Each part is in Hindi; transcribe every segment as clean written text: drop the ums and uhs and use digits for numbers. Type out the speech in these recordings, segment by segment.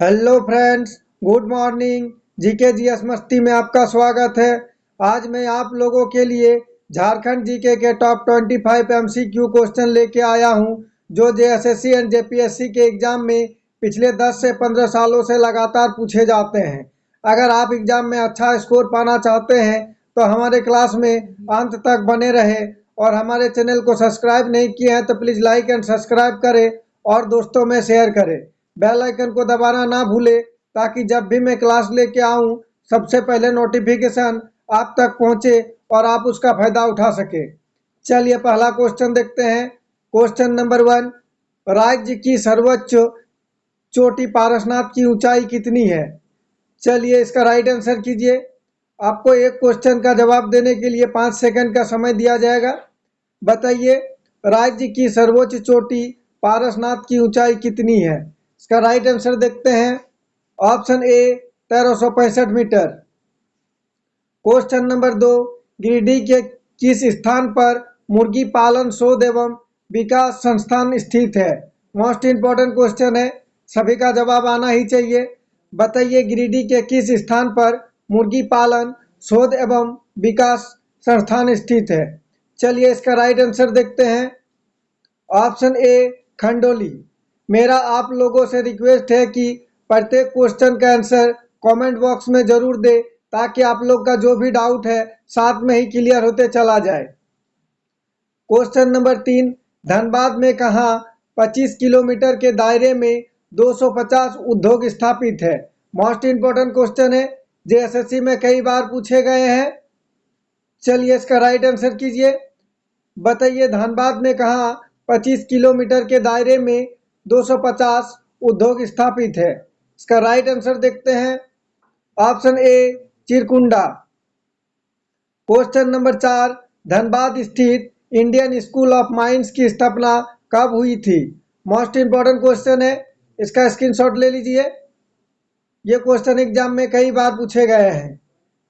Hello friends, good morning. GK GS मस्ती में आपका स्वागत है। आज मैं आप लोगों के लिए झारखंड जीके के टॉप 25 एमसीक्यू क्वेश्चन लेके आया हूं, जो जेएसएससी एंड जेपीएससी के एग्जाम में पिछले 10 से 15 सालों से लगातार पूछे जाते हैं। अगर आप एग्जाम में अच्छा स्कोर पाना चाहते हैं तो हमारे क्लास में अंत तक बने रहे, और हमारे चैनल को सब्सक्राइब नहीं किए हैं तो प्लीज़ लाइक एंड सब्सक्राइब करें और दोस्तों में शेयर करें। बेल आइकन को दबाना ना भूले, ताकि जब भी मैं क्लास लेके आऊं सबसे पहले नोटिफिकेशन आप तक पहुंचे और आप उसका फायदा उठा सके। चलिए पहला क्वेश्चन देखते हैं। क्वेश्चन नंबर 1, राज्य की सर्वोच्च चोटी पारसनाथ की ऊंचाई कितनी है? चलिए इसका राइट आंसर कीजिए। आपको एक क्वेश्चन का जवाब देने के लिए 5 सेकंड का समय दिया जाएगा। बताइए, राज्य की सर्वोच्च चोटी पारसनाथ की ऊंचाई कितनी है? इसका राइट आंसर देखते हैं। Option A 1365 metre. Question number 2, Giridih के किस स्थान पर मुर्गी पालन शोध एवं विकास संस्थान स्थित है? मोस्ट इंपॉर्टेंट क्वेश्चन है, सभी का जवाब आना ही चाहिए। बताइए, गिरिडीह के किस स्थान पर मुर्गी पालन शोध एवं विकास संस्थान स्थित है? चलिए इसका राइट आंसर देखते हैं। ऑप्शन ए खंडोली। मेरा आप लोगों से रिक्वेस्ट है कि प्रत्येक क्वेश्चन का आंसर कमेंट बॉक्स में जरूर दे, ताकि आप लोग का जो भी डाउट है साथ में ही क्लियर होते चला जाए। क्वेश्चन नंबर 3, धनबाद में कहाँ 25 किलोमीटर के दायरे में 250 उद्योग स्थापित है? मोस्ट इंपॉर्टेंट क्वेश्चन है, जेएसएससी में कई बार पूछे गए हैं। चलिए इसका राइट आंसर कीजिए। बताइए, धनबाद में कहाँ 25 किलोमीटर के दायरे में 250 उद्योग स्थापित है? इसका राइट आंसर देखते हैं। ऑप्शन ए चिरकुंडा। क्वेश्चन नंबर 4, धनबाद स्थित इंडियन स्कूल ऑफ माइंस की स्थापना कब हुई थी? मोस्ट इंपॉर्टेंट क्वेश्चन है, इसका स्क्रीनशॉट ले लीजिए। ये क्वेश्चन एग्जाम में कई बार पूछे गए हैं।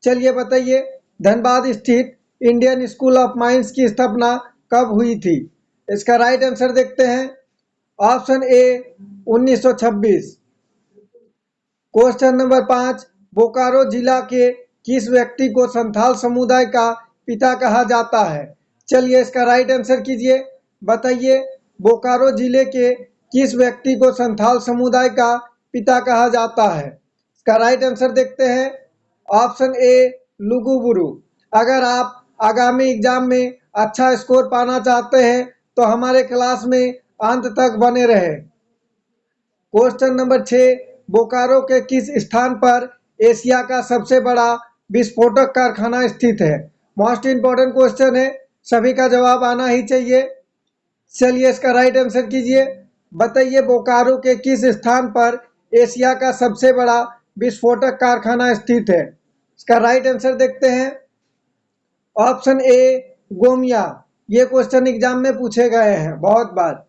चलिए बताइए, धनबाद स्थित इंडियन स्कूल ऑफ माइंस की स्थापना कब हुई थी? इसका राइट आंसर देखते हैं। ऑप्शन ए 1926। क्वेश्चन नंबर 5, बोकारो जिला के किस व्यक्ति को संथाल समुदाय का पिता कहा जाता है? चलिए इसका राइट आंसर कीजिए। बताइए, बोकारो जिले के किस व्यक्ति को संथाल समुदाय का पिता कहा जाता है? इसका राइट आंसर देखते हैं। ऑप्शन ए लुगुबुरु। अगर आप आगामी एग्जाम में अच्छा स्कोर पाना चाहते हैं तो हमारे क्लास में अंत तक बने रहे। क्वेश्चन नंबर 6, बोकारो के किस स्थान पर एशिया का सबसे बड़ा विस्फोटक कारखाना स्थित है? मोस्ट इंपॉर्टेंट क्वेश्चन है, सभी का जवाब आना ही चाहिए। चलिए इसका राइट आंसर कीजिए। बताइए, बोकारो के किस स्थान पर एशिया का सबसे बड़ा विस्फोटक कारखाना स्थित है? इसका राइट आंसर देखते हैं। ऑप्शन ए गोमिया। ये क्वेश्चन एग्जाम में पूछे गए हैं बहुत बार।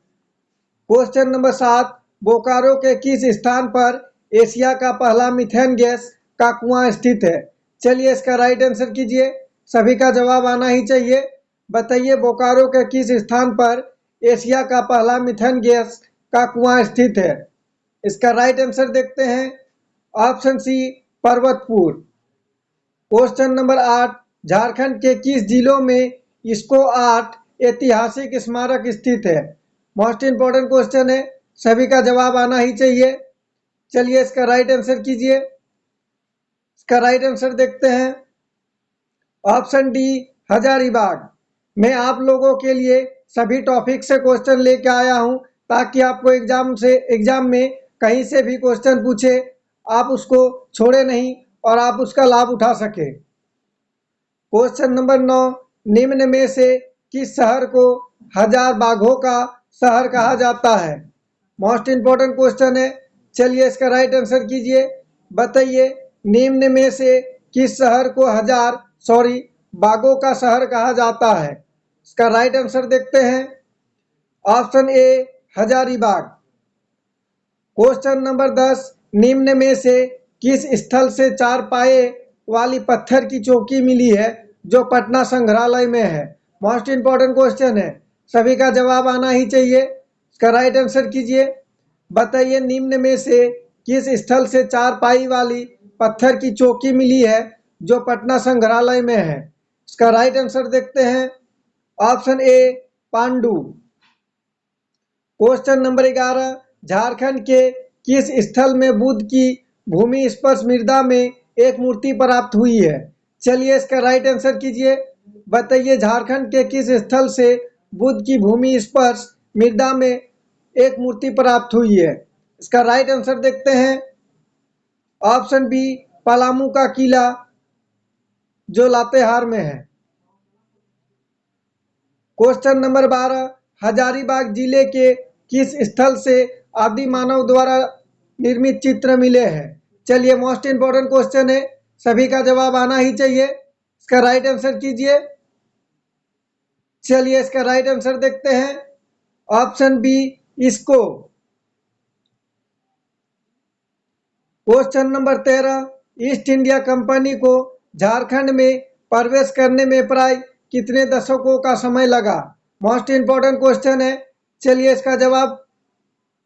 क्वेश्चन नंबर 7, बोकारो के किस स्थान पर एशिया का पहला मीथेन गैस का कुआं स्थित है? चलिए इसका राइट आंसर कीजिए, सभी का जवाब आना ही चाहिए। बताइए, बोकारो के किस स्थान पर एशिया का पहला मीथेन गैस का कुआं स्थित है? इसका राइट आंसर देखते हैं। Option C Parvatpur. Question number 8, Jharkhand के किस जिलों में इसको 8 ऐतिहासिक स्मारक स्थित है? मोस्ट इंपॉर्टेंट क्वेश्चन है, सभी का जवाब आना ही चाहिए। चलिए इसका राइट आंसर कीजिए। इसका राइट आंसर देखते हैं। Option D Hazaribagh. मैं आप लोगों के लिए सभी टॉपिक से क्वेश्चन लेके आया हूं, ताकि आपको एग्जाम में कहीं से भी क्वेश्चन पूछे आप उसको छोड़े नहीं और आप उसका लाभ उठा सके। क्वेश्चन नंबर 9, निम्न में से किस शहर को 1000 बाघों का शहर कहा जाता है? मोस्ट इंपॉर्टेंट क्वेश्चन है, चलिए इसका राइट आंसर कीजिए। बताइए, निम्न में से किस शहर को बाघों का शहर कहा जाता है? इसका राइट आंसर देखते हैं। ऑप्शन ए हजारीबाग। क्वेश्चन नंबर 10, निम्न में से किस स्थल से 4 पाए वाली पत्थर की चौकी मिली है जो पटना संग्रहालय में है? मोस्ट इंपॉर्टेंट क्वेश्चन है, सभी का जवाब आना ही चाहिए। इसका राइट आंसर कीजिए। बताइए, निम्न में से किस स्थल से 4 पाई वाली पत्थर की चौकी मिली है जो पटना संग्रहालय में है? इसका राइट आंसर देखते हैं। ऑप्शन ए पांडु। क्वेश्चन नंबर 11, झारखंड के किस स्थल में बुद्ध की भूमि स्पर्श मृदा में एक मूर्ति प्राप्त हुई है? चलिए इसका राइट आंसर कीजिए। बताइए झारखंड के किस स्थल से बुद्ध की भूमि स्पर्श मृदा में एक मूर्ति प्राप्त हुई है? इसका राइट आंसर देखते हैं। ऑप्शन बी पलामू का किला जो लातेहार में है। क्वेश्चन नंबर 12, हजारीबाग जिले के किस स्थल से आदि मानव द्वारा निर्मित चित्र मिले हैं? चलिए मोस्ट इंपोर्टेंट क्वेश्चन है, सभी का जवाब आना ही चाहिए। इसका राइट आंसर कीजिए। चलिए इसका राइट आंसर देखते हैं। ऑप्शन बी इसको। Question number 13, east India company को झारखंड में प्रवेश करने में प्राय कितने दशकों का समय लगा? मोस्ट इंपोर्टेंट क्वेश्चन है। चलिए इसका जवाब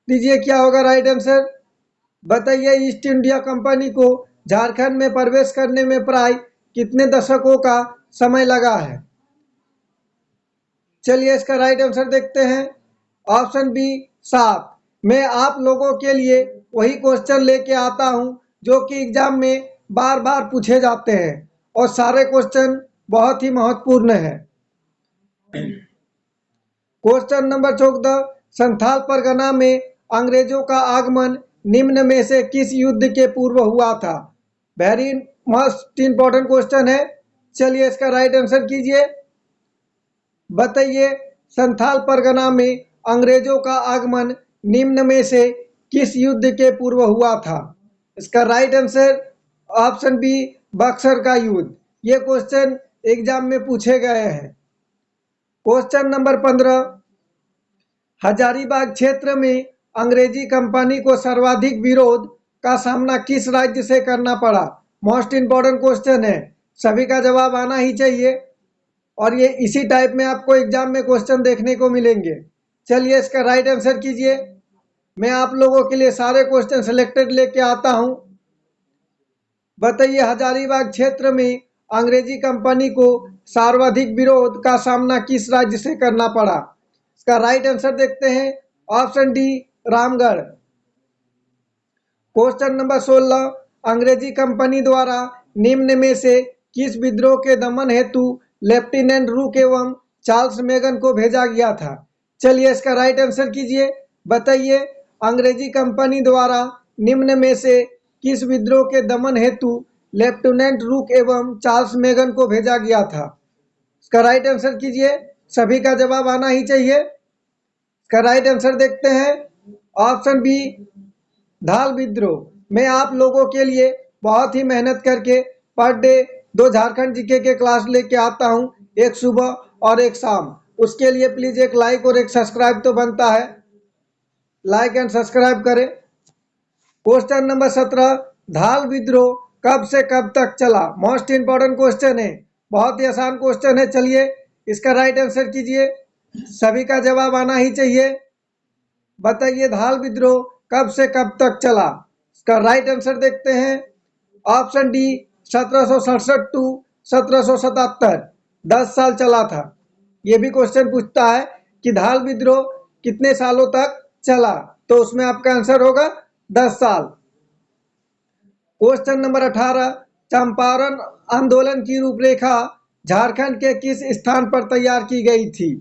दीजिए, क्या होगा राइट आंसर? बताइए ईस्ट इंडिया कंपनी को झारखंड में प्रवेश करने में प्राय कितने दशकों का समय लगा है? चलिए इसका राइट आंसर देखते हैं। Option B 7। मैं आप लोगों के लिए वही क्वेश्चन लेके आता हूं जो कि एग्जाम में बार बार पूछे जाते हैं और सारे क्वेश्चन बहुत ही महत्वपूर्ण है। क्वेश्चन नंबर 14, संथाल परगना में अंग्रेजों का आगमन निम्न में से किस युद्ध के पूर्व हुआ था? वेरी मोस्ट इंपॉर्टेंट क्वेश्चन है। चलिए इसका राइट आंसर कीजिए। बताइए संथाल परगना में अंग्रेजों का आगमन निम्न में से किस युद्ध के पूर्व हुआ था? इसका right answer option B Buxar का युद्ध। ये क्वेश्चन एग्जाम में पूछे गए हैं। क्वेश्चन नंबर 15, हजारीबाग क्षेत्र में अंग्रेजी कंपनी को सर्वाधिक विरोध का सामना किस राज्य से करना पड़ा? मोस्ट इंपॉर्टेंट क्वेश्चन है, सभी का जवाब आना ही चाहिए और ये इसी टाइप में आपको एग्जाम में क्वेश्चन देखने को मिलेंगे। चलिए इसका राइट आंसर कीजिए। मैं आप लोगों के लिए सारे क्वेश्चन सिलेक्टेड लेके आता हूं। बताइए हजारीबाग क्षेत्र में अंग्रेजी कंपनी को सर्वाधिक विरोध का सामना किस राज्य से करना पड़ा? इसका राइट आंसर देखते हैं। Option D Ramgarh. Question number 16, अंग्रेजी कंपनी द्वारा निम्न में से किस विद्रोह के दमन हेतु लेफ्टिनेंट रूक एवं चार्ल्स मेगन को भेजा गया था? चलिए इसका राइट आंसर कीजिए। बताइए अंग्रेजी कंपनी द्वारा निम्न में से किस विद्रोह के दमन हेतु लेफ्टिनेंट रूक एवं चार्ल्स मेगन को भेजा गया था? इसका राइट आंसर कीजिए, सभी का जवाब आना ही चाहिए। इसका राइट आंसर देखते हैं। ऑप्शन बी धाल विद्रोह। मैं आप लोगों के लिए बहुत ही मेहनत करके पर डे 2 झारखंड जीके के क्लास लेके आता हूं, एक सुबह और एक शाम। उसके लिए प्लीज एक लाइक और एक सब्सक्राइब तो बनता है। लाइक एंड सब्सक्राइब करें। क्वेश्चन नंबर 17, धाल विद्रोह कब से कब तक चला? मोस्ट इंपॉर्टेंट क्वेश्चन है, बहुत ही आसान क्वेश्चन है। चलिए इसका राइट आंसर कीजिए, सभी का जवाब आना ही चाहिए। बताइए धाल विद्रोह कब से कब तक चला? इसका राइट आंसर देखते हैं। ऑप्शन डी 1767 टू 1777, 10 साल चला था। ये भी क्वेश्चन पूछता है कि धाल विद्रोह कितने सालों तक चला, तो उसमें आपका आंसर होगा 10 साल। क्वेश्चन नंबर 18, चंपारण आंदोलन की रूपरेखा झारखंड के किस स्थान पर तैयार की गई थी?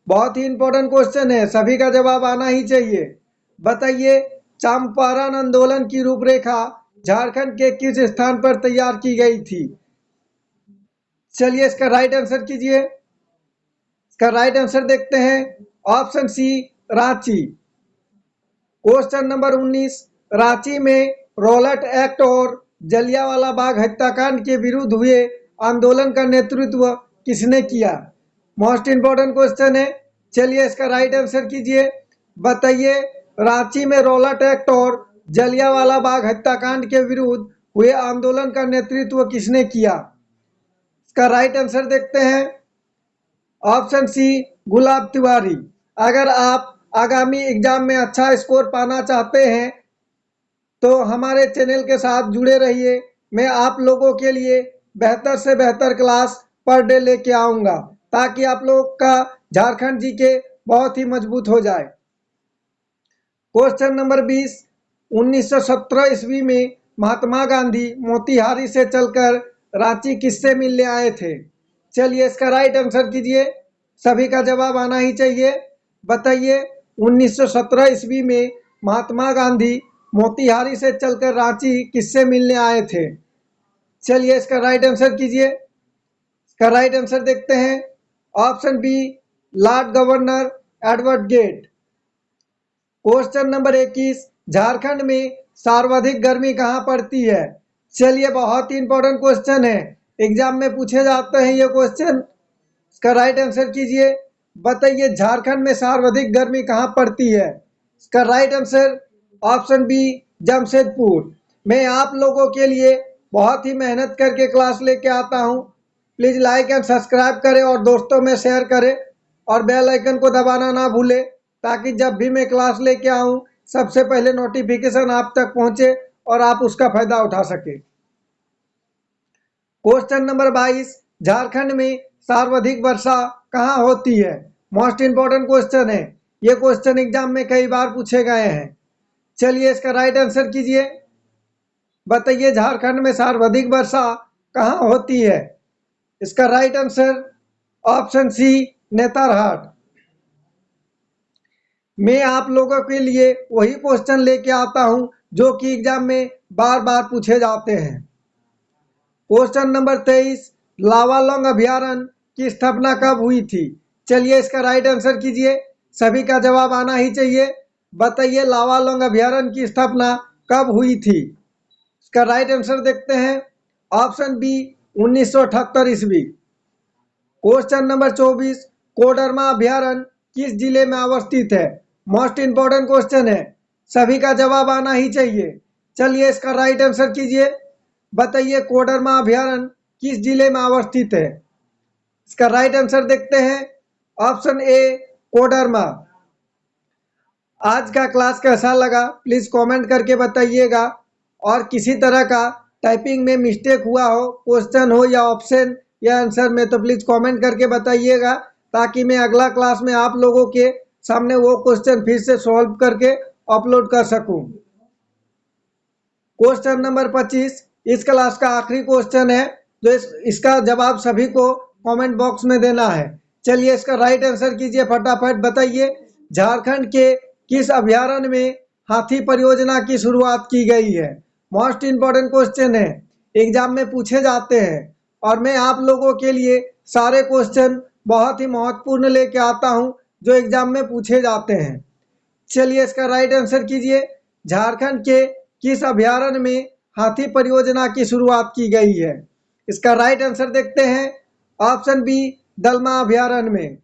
बहुत ही इंपॉर्टेंट क्वेश्चन है, सभी का जवाब आना ही चाहिए। बताइए चंपारण आंदोलन की रूपरेखा झारखंड के किस स्थान पर तैयार की गई थी? चलिए इसका राइट आंसर कीजिए। इसका राइट आंसर देखते हैं। Option C Ranchi. Question number 19, Ranchi में रॉलेट एक्ट और जलियांवाला बाग हत्याकांड के विरुद्ध हुए आंदोलन का नेतृत्व किसने किया? मोस्ट इंपॉर्टेंट क्वेश्चन है। चलिए इसका राइट आंसर कीजिए। बताइए रांची में रॉलेट एक्ट और जलियांवाला बाग हत्याकांड के विरुद्ध हुए आंदोलन का नेतृत्व किसने किया? इसका राइट आंसर देखते हैं। ऑप्शन सी गुलाब तिवारी। अगर आप आगामी एग्जाम में अच्छा स्कोर पाना चाहते हैं तो हमारे चैनल के साथ जुड़े रहिए। मैं आप लोगों के लिए बेहतर से बेहतर क्लास पर डे लेके आऊँगा, ताकि आप लोग का झारखंड जीके बहुत ही मजबूत हो जाए। क्वेश्चन नंबर 20, 1917 ईस्वी में महात्मा गांधी मोतिहारी से चलकर रांची किससे मिलने आए थे? चलिए इसका राइट आंसर कीजिए, सभी का जवाब आना ही चाहिए। बताइए 1917 ईस्वी में महात्मा गांधी मोतिहारी से चलकर रांची किससे मिलने आए थे? चलिए इसका राइट आंसर कीजिए। इसका राइट आंसर देखते हैं। Option B, lord governor Edward Gait. Question number 21, Jharkhand में सर्वाधिक गर्मी कहाँ पड़ती है? चलिए बहुत ही इंपॉर्टेंट क्वेश्चन है, एग्जाम में पूछे जाते हैं ये क्वेश्चन। इसका राइट आंसर कीजिए। बताइए झारखंड में सर्वाधिक गर्मी कहाँ पड़ती है? इसका right answer option B, Jamshedpur. मैं आप लोगों के लिए बहुत ही मेहनत करके क्लास लेके आता हूँ। प्लीज़ लाइक एंड सब्सक्राइब करें और दोस्तों में शेयर करें और बेल आइकन को दबाना ना भूलें, ताकि जब भी मैं क्लास लेके आऊँ सबसे पहले नोटिफिकेशन आप तक पहुँचे और आप उसका फायदा उठा सके। क्वेश्चन नंबर 22, झारखंड में सर्वाधिक वर्षा कहाँ होती है? मोस्ट इंपॉर्टेंट क्वेश्चन है, ये क्वेश्चन एग्जाम में कई बार पूछे गए हैं। चलिए इसका राइट आंसर कीजिए। बताइए झारखंड में सर्वाधिक वर्षा कहाँ होती है? इसका right answer option C, Netarhat. मैं आप लोगों के लिए वही क्वेश्चन लेके आता हूं जो कि एग्जाम में बार बार पूछे जाते हैं। क्वेश्चन नंबर 23, लावालौंग अभयारण्य की स्थापना कब हुई थी? चलिए इसका राइट आंसर कीजिए, सभी का जवाब आना ही चाहिए। बताइए लावालौंग अभयारण्य की स्थापना कब हुई थी? इसका राइट आंसर देखते हैं। ऑप्शन बी, 1978 ईस्वी। क्वेश्चन नंबर 24, कोडरमा अभयारण्य किस जिले में अवस्थित है? मोस्ट इंपॉर्टेंट क्वेश्चन है, सभी का जवाब आना ही चाहिए। चलिए इसका राइट आंसर कीजिए। बताइए कोडरमा अभयारण्य किस जिले में अवस्थित है? इसका राइट आंसर देखते हैं। ऑप्शन ए, कोडरमा। आज का क्लास कैसा लगा प्लीज़ कमेंट करके बताइएगा, और किसी तरह का टाइपिंग में मिस्टेक हुआ हो, क्वेश्चन हो या ऑप्शन या आंसर में, तो प्लीज़ कमेंट करके बताइएगा, ताकि मैं अगला क्लास में आप लोगों के सामने वो क्वेश्चन फिर से सॉल्व करके अपलोड कर सकूं। क्वेश्चन नंबर 25 इस क्लास का आखिरी क्वेश्चन है, जो इसका जवाब सभी को कमेंट बॉक्स में देना है। चलिए इसका राइट आंसर कीजिए फटाफट। बताइए झारखंड के किस अभयारण्य में हाथी परियोजना की शुरुआत की गई है? मोस्ट इंपॉर्टेंट क्वेश्चन है, एग्जाम में पूछे जाते हैं, और मैं आप लोगों के लिए सारे क्वेश्चन बहुत ही महत्वपूर्ण लेके आता हूं जो एग्जाम में पूछे जाते हैं। चलिए इसका राइट आंसर कीजिए। झारखंड के किस अभयारण्य में हाथी परियोजना की शुरुआत की गई है? इसका राइट आंसर देखते हैं। ऑप्शन बी, दलमा अभयारण्य में।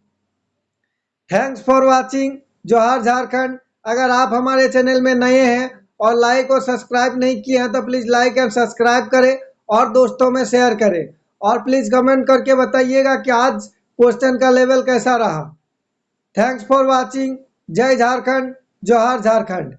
Thanks for watching. जोहार झारखंड। अगर आप हमारे चैनल में नए हैं और लाइक और सब्सक्राइब नहीं किए हैं तो प्लीज़ लाइक एंड सब्सक्राइब करें और दोस्तों में शेयर करें, और प्लीज़ कमेंट करके बताइएगा कि आज क्वेश्चन का लेवल कैसा रहा। Thanks for watching. जय झारखंड, जोहार झारखंड।